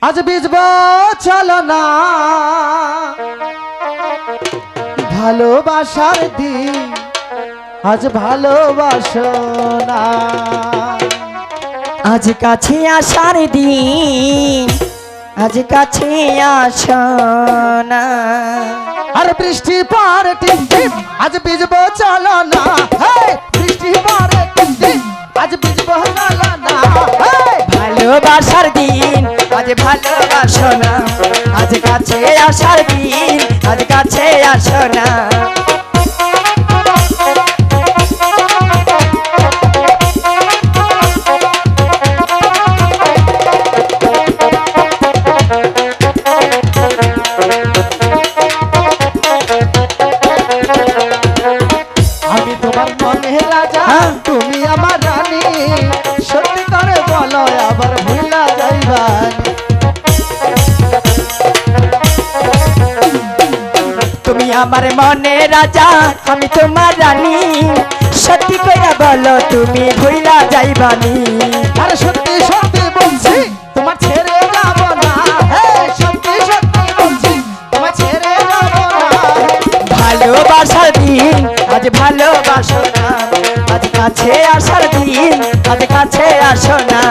আজ বিজব চলো না ভালোবাসার দিন, আজ ভালোবাসো না। আজ কাছে আসার দিন, আজ কাছে আসো না। আর বৃষ্টি পরে টিপ টিপ, আজ বিজব চলো না। বৃষ্টি পরে টিপ টিপ, আজ বিজব চলো না। ভালোবাসার দিন, আজ ভালোবাসো না। আজ কাছে আসার দিন, আজ কাছে আসো না। আমি তোমার মনের রাজা, তুমি আমার রানী। সত্যি করে বলো আবার ভুলা যাইবানি। তুমি আমার মনে রাজা, আমি তোমার রানী। সত্যি করে বলো তুমি ভুলা যাইবানি। আর সত্যি সত্যি বলছি তোমার ছেড়ে যাব না। সত্যি সত্যি বলছি তোমার ছেড়ে যাব না। ভালোবাসার দিন, আজ ভালোবাসো না। আজ কাছে আসার দিন, আজ কাছে আসো না।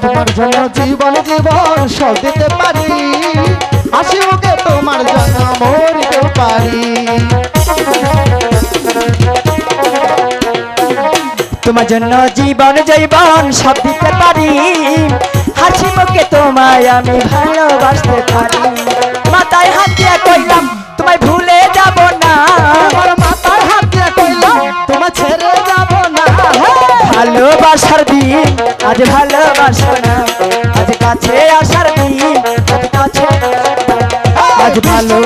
তোমার জন্য জীবন জীবন সব দিতে পারি। হাসি মুখে তোমার জন্য মরিতে পারি। তোমার জন্য জীবন জৈবন সব দিতে পারি। হাসি মুখে তোমায় আমি ভালোবাসতে পারি। মাথায় হাত দিয়ে কইলাম তোমায় ভুলে যাব না। আমার মাথার হাত দিয়ে কইলাম তোমার ছেড়ে যাব না। ভালোবাসার দিন, আজ ভালোবাসো না। আজ কাছে আসার দিন, আজ কাছে আজ ভালো।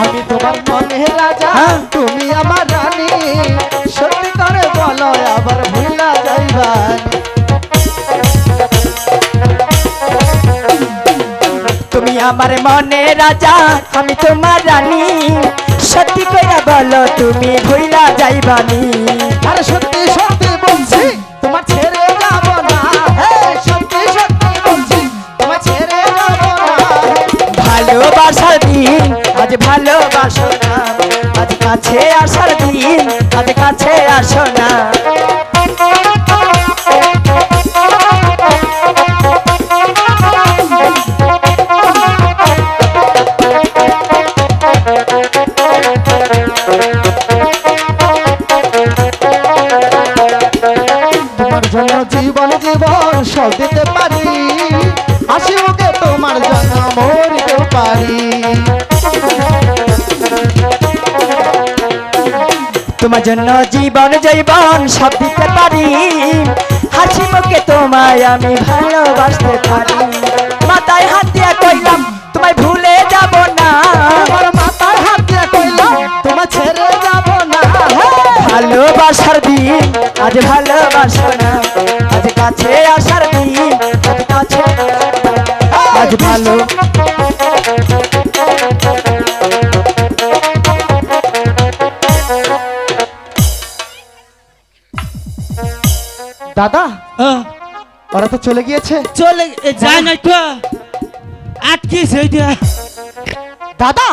আমি তোমার মনের রাজা, তুমি আমার রানী। সত্যি করে বলো আবার ভুলা যাইবানি। তুমি আমার মনে রাজা, আমি তোমার রানী। সত্যি করে বলো তুমি ভুলা যাইবানি। আর সত্যি সত্যি বলছি তোমার ছেড়ে যাব না। সত্যি সত্যি বলছি তোমার ছেড়ে যাব না। ভালোবাসার দিন, আজ ভালোবাসো না। আজ কাছে আসার দিন, আজ কাছে আসো না। তোমার জন্য জীবন জীবন সব দিতে পারি। হাসি মুখে তোমার জন্য মরিতে পারি। তোমার জন্য জীবন জৈবন সব দিতে পারি। হাসি মুখে তোমায় আমি ভালোবাসতে পারি। মাথায় হাত দিয়ে কইলাম তোমায় ভুলে যাব না। আমার মাথার হাত দিয়ে কইলাম তোমার ছেড়ে যাব না। ভালোবাসার দিন, আজ ভালোবাসো না। আজ কাছে আসার দিন, আজ কাছে আজ ভালো। দাদা, ওরা তো চলে গিয়েছে। চলে যায় না তো আটকে সেইটা দাদা,